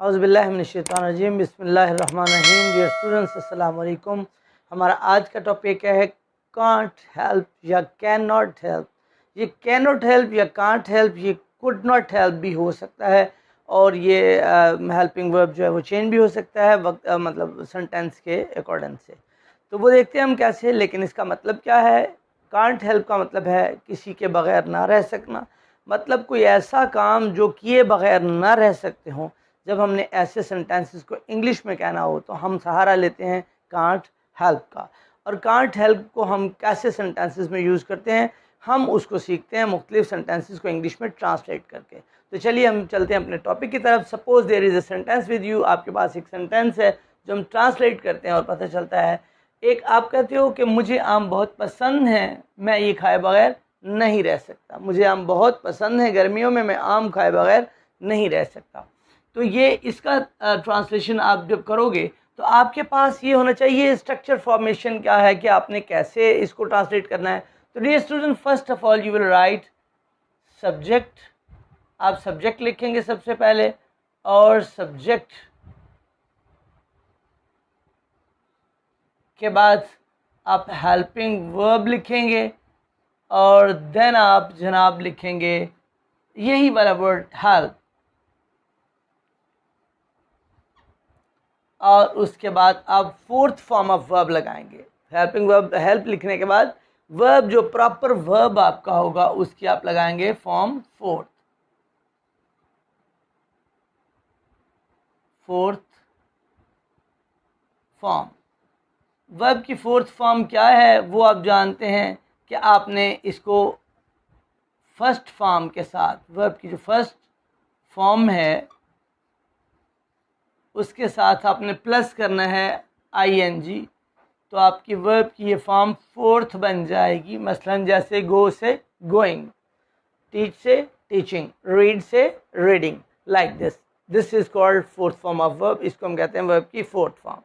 औज़ुबिल्लाहिमिनश्शैतानिर्रजीम बिस्मिल्लाहिर्रहमानिर्रहीम। Dear students, अस्सलाम वालेकुम। हमारा आज का टॉपिक है कांट हेल्प या कैन नॉट हेल्प। ये कैन नॉट हेल्प या कांट हेल्प, ये कुड नॉट हेल्प भी हो सकता है, और ये हेल्पिंग वर्ब जो है वो चेंज भी हो सकता है वक्त मतलब सेंटेंस के अकॉर्डिंग से। तो वो देखते हैं हम कैसे। लेकिन इसका मतलब क्या है? कांट हेल्प का मतलब है किसी के बगैर ना रह सकना, मतलब कोई ऐसा काम जो किए बगैर ना रह सकते हों। जब हमने ऐसे सेंटेंसेस को इंग्लिश में कहना हो तो हम सहारा लेते हैं कांट हेल्प का। और कांट हेल्प को हम कैसे सेंटेंसेस में यूज़ करते हैं, हम उसको सीखते हैं मुख्तलिफ सेंटेंसेस को इंग्लिश में ट्रांसलेट करके। तो चलिए हम चलते हैं अपने टॉपिक की तरफ। Suppose there is a sentence with you. आपके पास एक सेंटेंस है जो हम ट्रांसलेट करते हैं और पता चलता है, एक आप कहते हो कि मुझे आम बहुत पसंद है, मैं ये खाए बगैर नहीं रह सकता। मुझे आम बहुत पसंद है, गर्मियों में मैं आम खाए बगैर नहीं रह सकता। तो ये इसका ट्रांसलेशन आप जब करोगे तो आपके पास ये होना चाहिए स्ट्रक्चर फॉर्मेशन क्या है कि आपने कैसे इसको ट्रांसलेट करना है। तो dear student, first of all you will write subject. आप सब्जेक्ट लिखेंगे सबसे पहले, और सब्जेक्ट के बाद आप हेल्पिंग वर्ब लिखेंगे, और देन आप जनाब लिखेंगे यही वाला वर्ड हेल्प, और उसके बाद आप फोर्थ फॉर्म ऑफ वर्ब लगाएंगे। हेल्पिंग वर्ब, हेल्प लिखने के बाद वर्ब जो प्रॉपर वर्ब आपका होगा उसकी आप लगाएंगे फॉर्म फोर्थ फॉर्म। वर्ब की फोर्थ फॉर्म क्या है वो आप जानते हैं कि आपने इसको फर्स्ट फॉर्म के साथ, वर्ब की जो फर्स्ट फॉर्म है उसके साथ आपने प्लस करना है आईएनजी। तो आपकी वर्ब की ये फॉर्म फोर्थ बन जाएगी। मसलन जैसे गो से गोइंग, टीच से टीचिंग, रीड से reading, like this is called fourth form of verb. इसको हम कहते हैं वर्ब की फोर्थ फॉर्म।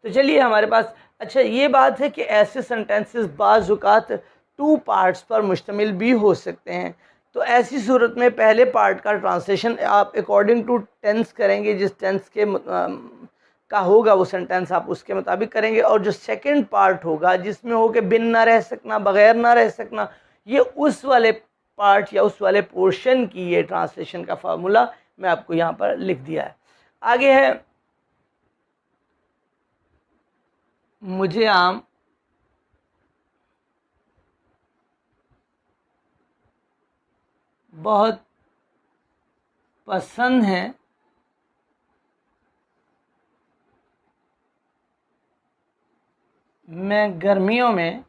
तो चलिए हमारे पास, अच्छा ये बात है कि ऐसे सेंटेंसेस बाज़ औक़ात टू पार्ट्स पर मुश्तमिल भी हो सकते हैं। तो ऐसी सूरत में पहले पार्ट का ट्रांसलेशन आप अकॉर्डिंग टू टेंस करेंगे, जिस टेंस के का होगा वो सेंटेंस आप उसके मुताबिक करेंगे। और जो सेकंड पार्ट होगा जिसमें हो कि बिन ना रह सकना, बगैर ना रह सकना, ये उस वाले पार्ट या उस वाले पोर्शन की ये ट्रांसलेशन का फार्मूला मैं आपको यहाँ पर लिख दिया है। आगे है, मुझे आम बहुत पसंद है, मैं गर्मियों में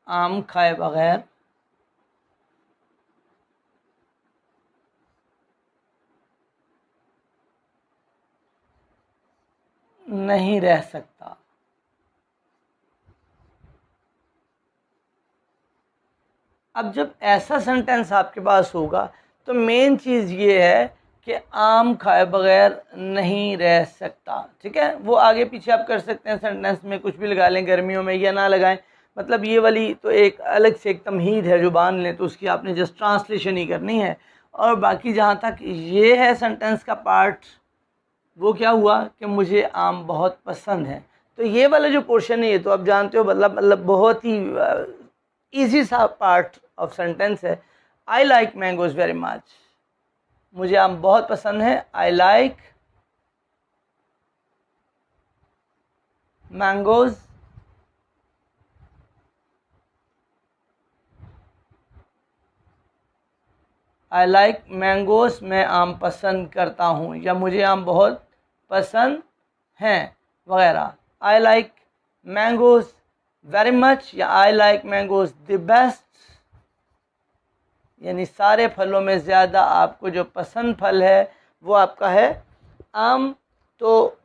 आम खाए बगैर नहीं रह सकता। अब जब ऐसा सेंटेंस आपके पास होगा तो मेन चीज़ ये है कि आम खाए बगैर नहीं रह सकता। ठीक है, वो आगे पीछे आप कर सकते हैं, सेंटेंस में कुछ भी लगा लें, गर्मियों में या ना लगाएं। मतलब ये वाली तो एक अलग से एक तमहीद है जो बांध लें, तो उसकी आपने जस्ट ट्रांसलेशन ही करनी है। और बाकी जहाँ तक ये है सेंटेंस का पार्ट, वो क्या हुआ कि मुझे आम बहुत पसंद है। तो ये वाला जो पोर्शन है ये तो आप जानते हो, मतलब बहुत ही ईजी सा पार्ट ऑफ सेंटेंस है। आई लाइक मैंगोज वेरी मच, मुझे आम बहुत पसंद है। आई लाइक मैंगोज आई लाइक मैंगोज, मैं आम पसंद करता हूँ, या मुझे आम बहुत पसंद हैं वगैरह। I like mangoes very much, या I like mangoes the best, यानी सारे फलों में ज़्यादा आपको जो पसंद फल है वो आपका है आम। तो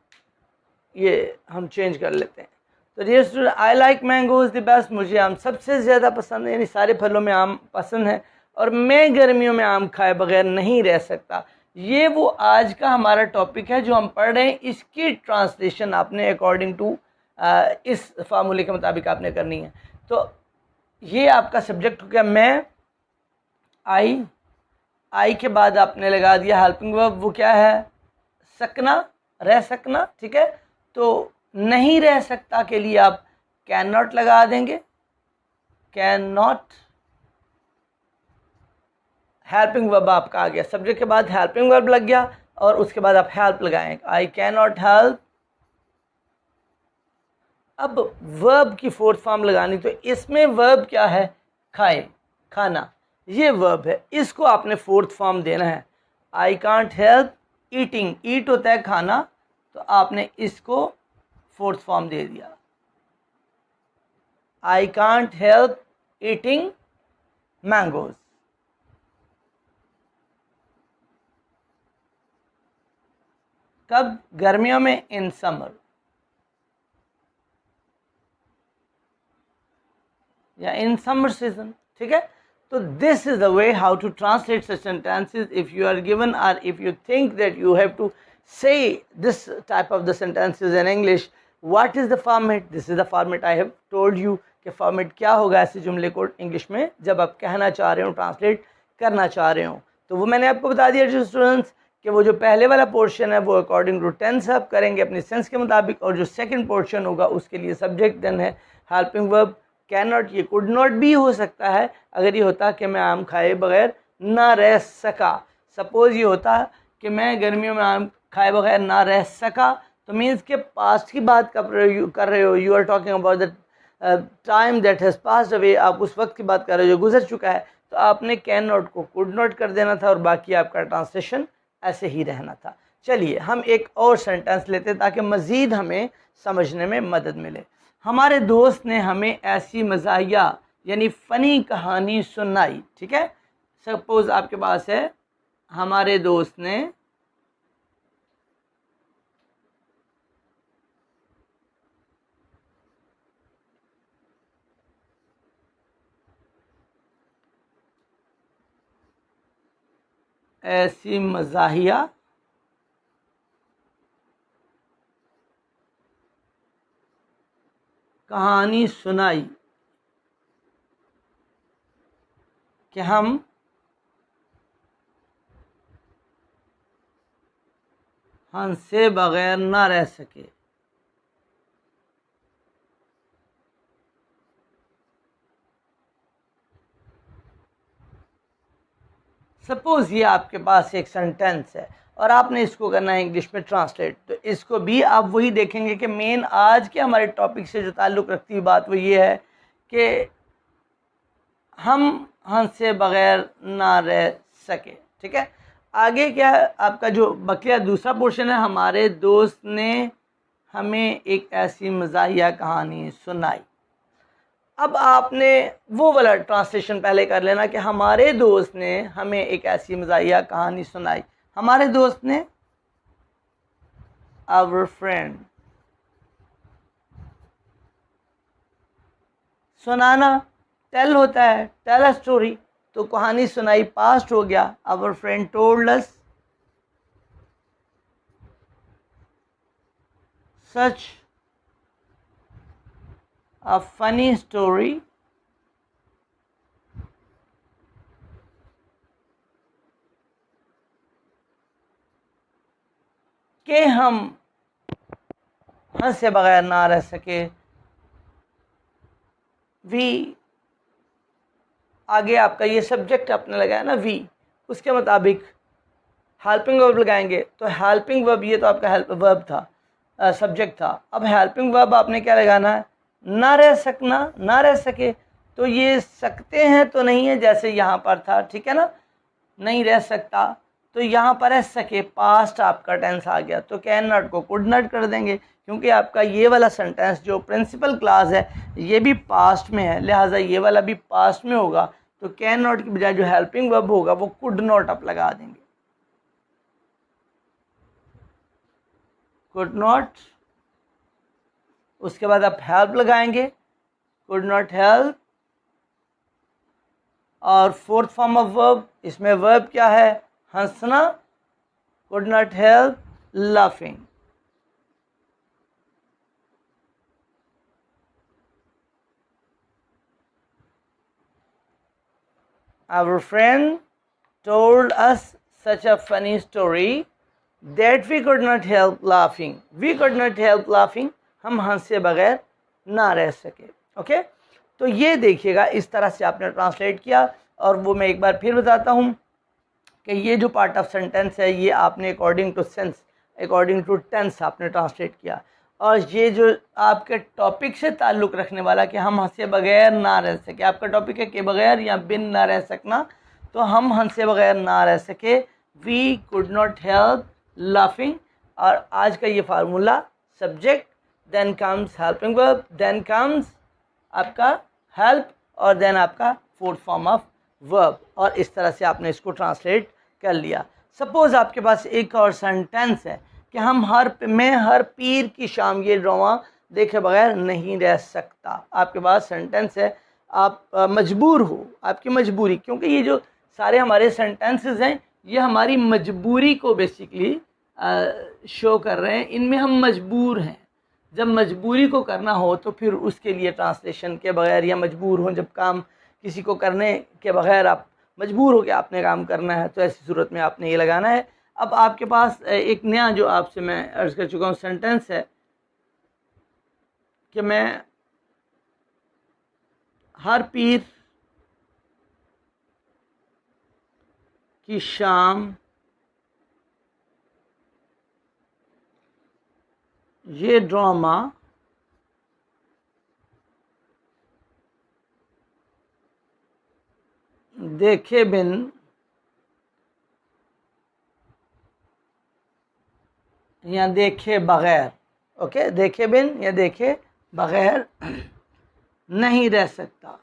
ये हम चेंज कर लेते हैं। तो dear student, I like mangoes the best, मुझे आम सबसे ज़्यादा पसंद है, यानी सारे फलों में आम पसंद है। और मैं गर्मियों में आम खाए बगैर नहीं रह सकता। ये वो आज का हमारा टॉपिक है जो हम पढ़ रहे हैं। इसकी ट्रांसलेशन आपने अकॉर्डिंग टू इस फार्मूले के मुताबिक आपने करनी है। तो ये आपका सब्जेक्ट हो गया मैं, आई के बाद आपने लगा दिया हेल्पिंग वर्ब, वो क्या है, सकना, रह सकना, ठीक है। तो नहीं रह सकता के लिए आप कैन नॉट लगा देंगे, कैन नॉट। हेल्पिंग वर्ब आपका आ गया, सब्जेक्ट के बाद हेल्पिंग वर्ब लग गया और उसके बाद आप हेल्प लगाएं, आई कैन नॉट हेल्प। अब वर्ब की फोर्थ फॉर्म लगानी, तो इसमें वर्ब क्या है, खाए, खाना, ये वर्ब है, इसको आपने फोर्थ फॉर्म देना है। आई कांट हेल्प ईटिंग, ईट होता है खाना, तो आपने इसको फोर्थ फॉर्म दे दिया, I can't help eating mangoes. कब, गर्मियों में, इन समर, या इन समर सीजन, ठीक है। तो this is the way how to translate such sentences if you are given or if you think that you have to say this type of the sentences in English. What is the format? This is the format I have told you कि format क्या होगा ऐसे जुमले को English में जब आप कहना चाह रहे हो, ट्रांसलेट करना चाह रहे हो। तो वो मैंने आपको बता दिया जो स्टूडेंट्स कि वो जो पहले वाला पोर्शन है वो अकॉर्डिंग टू टेंस आप करेंगे अपने सेंस के मुताबिक, और जो सेकंड पोर्शन होगा उसके लिए सब्जेक्ट देन है हेल्पिंग वर्ब, कैन नॉट, ये कुड नॉट भी हो सकता है। अगर ये होता कि मैं आम खाए बगैर ना रह सका, सपोज ये होता कि मैं गर्मियों में आम खाए बगैर ना रह सका, तो मीन्स के पास्ट की बात कर रहे हो, you are talking about the time that has passed away, आप उस वक्त की बात कर रहे हो जो गुजर चुका है, तो आपने कैन नॉट को कुड नॉट कर देना था और बाकी आपका ट्रांसलेशन ऐसे ही रहना था। चलिए हम एक और सेंटेंस लेते हैं ताकि मज़ीद हमें समझने में मदद मिले। हमारे दोस्त ने हमें ऐसी मज़ाहिया यानी फ़नी कहानी सुनाई, ठीक है। सपोज़ आपके पास है हमारे दोस्त ने ऐसी मज़ाहिया कहानी सुनाई कि हम हंसे बगैर ना रह सके। सपोज ये आपके पास एक सेंटेंस है और आपने इसको करना है इंग्लिश में ट्रांसलेट, तो इसको भी आप वही देखेंगे कि मेन आज के हमारे टॉपिक से जो ताल्लुक़ रखती हुई बात वो ये है कि हम हंसे बगैर ना रह सके, ठीक है। आगे क्या आपका जो बकिया दूसरा पोर्शन है, हमारे दोस्त ने हमें एक ऐसी मज़ाहिया कहानी सुनाई। अब आपने वो वाला ट्रांसलेशन पहले कर लेना कि हमारे दोस्त ने हमें एक ऐसी मज़ाहिया कहानी सुनाई। हमारे दोस्त ने, आवर फ्रेंड, सुनाना टेल होता है, टेल अ स्टोरी, तो कहानी सुनाई पास्ट हो गया, our friend told us such a funny story कि हम हंसे बगैर ना रह सके। वी, आगे आपका ये सब्जेक्ट आपने लगाया ना वी, उसके मुताबिक हेल्पिंग वर्ब लगाएंगे, तो हेल्पिंग वर्ब ये तो आपका हेल्प वर्ब था, सब्जेक्ट था। अब हेल्पिंग वर्ब आपने क्या लगाना है, ना रह सकना, ना रह सके, तो ये सकते हैं तो नहीं है जैसे यहाँ पर था, ठीक है ना, नहीं रह सकता, तो यहाँ पर है सके, पास्ट आपका टेंस आ गया, तो कैन नॉट को कुड नॉट कर देंगे क्योंकि आपका ये वाला सेंटेंस जो प्रिंसिपल क्लास है ये भी पास्ट में है, लिहाजा ये वाला भी पास्ट में होगा, तो कैन नॉट की बजाय जो हेल्पिंग वर्ब होगा वो कुड नॉट आप लगा देंगे, कुड नॉट। उसके बाद आप हेल्प लगाएंगे, कुड नॉट हेल्प, और फोर्थ फॉर्म ऑफ वर्ब, इसमें वर्ब क्या है, हंसना, could not help laughing. our friend told us such a funny story that we could not help laughing. We could not help laughing. हम हंसे बगैर ना रह सके. ओके, तो ये देखिएगा, इस तरह से आपने ट्रांसलेट किया. और वो मैं एक बार फिर बताता हूँ कि ये जो पार्ट ऑफ सेंटेंस है ये आपने according to sense, according to tense आपने ट्रांसलेट किया. और ये जो आपके टॉपिक से ताल्लुक़ रखने वाला कि हम हंसे बगैर ना रह सके, आपका टॉपिक है कि बगैर या बिन ना रह सकना, तो हम हंसे बगैर ना रह सके. We could not help laughing. और आज का ये formula subject, then comes helping verb, then comes आपका हेल्प और देन आपका फोर्थ फॉर्म ऑफ वर्ब. और इस तरह से आपने इसको ट्रांसलेट कर लिया. सपोज़ आपके पास एक और सेंटेंस है कि मैं हर पीर की शाम ये ड्रामा देखे बगैर नहीं रह सकता. आपके पास सेंटेंस है, आप मजबूर हो, आपकी मजबूरी, क्योंकि ये जो सारे हमारे सेंटेंसेस हैं ये हमारी मजबूरी को बेसिकली शो कर रहे हैं. इनमें हम मजबूर हैं. जब मजबूरी को करना हो तो फिर उसके लिए ट्रांसलेशन के बगैर, या मजबूर हो जब काम किसी को करने के बगैर आप मजबूर हो कि आपने काम करना है, तो ऐसी सूरत में आपने ये लगाना है. अब आपके पास एक नया जो आपसे मैं अर्ज़ कर चुका हूँ सेंटेंस है कि मैं हर पीर की शाम ये ड्रामा देखे बिन या देखे बगैर, ओके, देखे बिन या देखे बगैर नहीं रह सकता.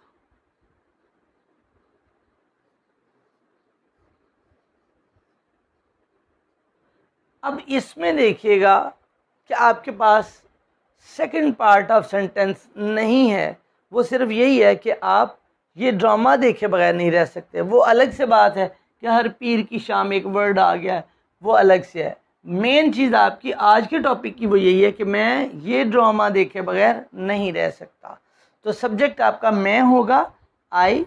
अब इसमें देखिएगा कि आपके पास सेकंड पार्ट ऑफ सेंटेंस नहीं है. वो सिर्फ यही है कि आप ये ड्रामा देखे बगैर नहीं रह सकते. वो अलग से बात है कि हर पीर की शाम एक वर्ड आ गया है, वो अलग से है. मेन चीज़ आपकी आज के टॉपिक की वो यही है कि मैं ये ड्रामा देखे बगैर नहीं रह सकता. तो सब्जेक्ट आपका मैं होगा, आई,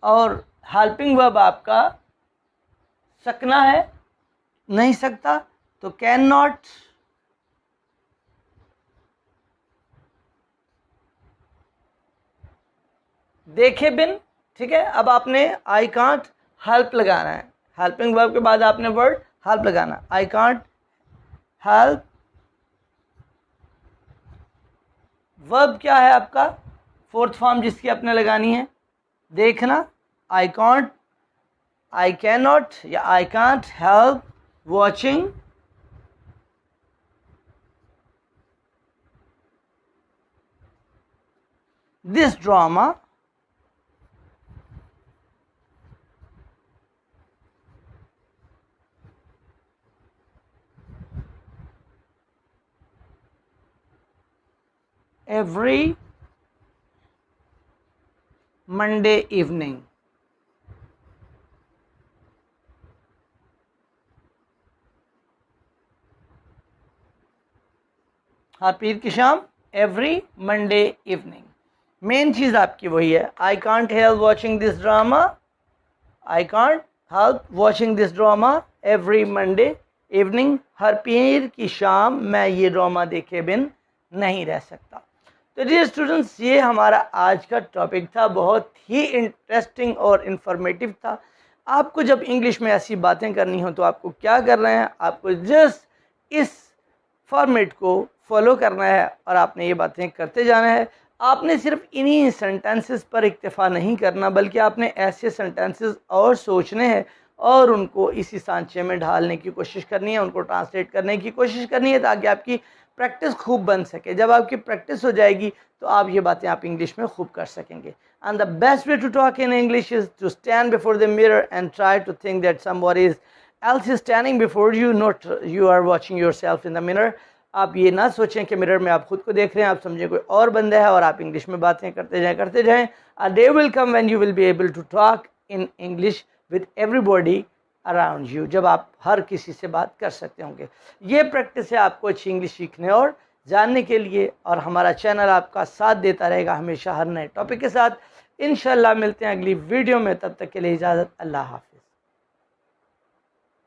और हेल्पिंग वर्ब आपका सकना है, नहीं सकता, तो कैन नॉट. देखे बिन, ठीक है. अब आपने आई कांट हेल्प लगाना है. हेल्पिंग वर्ब के बाद आपने वर्ड हेल्प लगाना. I can't help. वर्ब क्या है आपका, फोर्थ फॉर्म जिसकी आपने लगानी है, देखना. I can't, I can not या I can't help watching this drama every Monday evening. हर पीर की शाम, एवरी मंडे इवनिंग. मेन चीज़ आपकी वही है. I can't help watching this drama, I can't help watching this drama every Monday evening. हर पीर की शाम मैं ये ड्रामा देखे बिन नहीं रह सकता. तो डियर स्टूडेंट्स, ये हमारा आज का टॉपिक था. बहुत ही इंटरेस्टिंग और इन्फॉर्मेटिव था. आपको जब इंग्लिश में ऐसी बातें करनी हो तो आपको क्या कर रहे हैं, आपको जस्ट इस फॉर्मेट को फॉलो करना है और आपने ये बातें करते जाना है. आपने सिर्फ इन्हीं सेंटेंसेस पर इक्तफा नहीं करना, बल्कि आपने ऐसे सेंटेंसेस और सोचने हैं और उनको इसी सांचे में ढालने की कोशिश करनी है, उनको ट्रांसलेट करने की कोशिश करनी है, ताकि आपकी प्रैक्टिस खूब बन सके. जब आपकी प्रैक्टिस हो जाएगी तो आप ये बातें आप इंग्लिश में खूब कर सकेंगे. And the best way to talk in English is to stand before the mirror and try to think that somebody else is standing before you, not you are watching yourself in the mirror. आप ये ना सोचें कि mirror में आप खुद को देख रहे हैं, आप समझें कोई और बंदा है और आप इंग्लिश में बातें करते जाएं. A day will come when you will be able to talk in English with everybody around you, जब आप हर किसी से बात कर सकते होंगे. ये प्रैक्टिस है आपको अच्छी इंग्लिश सीखने और जानने के लिए, और हमारा चैनल आपका साथ देता रहेगा हमेशा हर नए टॉपिक के साथ। इंशाल्लाह मिलते हैं अगली वीडियो में, तब तक के लिए इजाज़त, अल्लाह हाफ़िज़।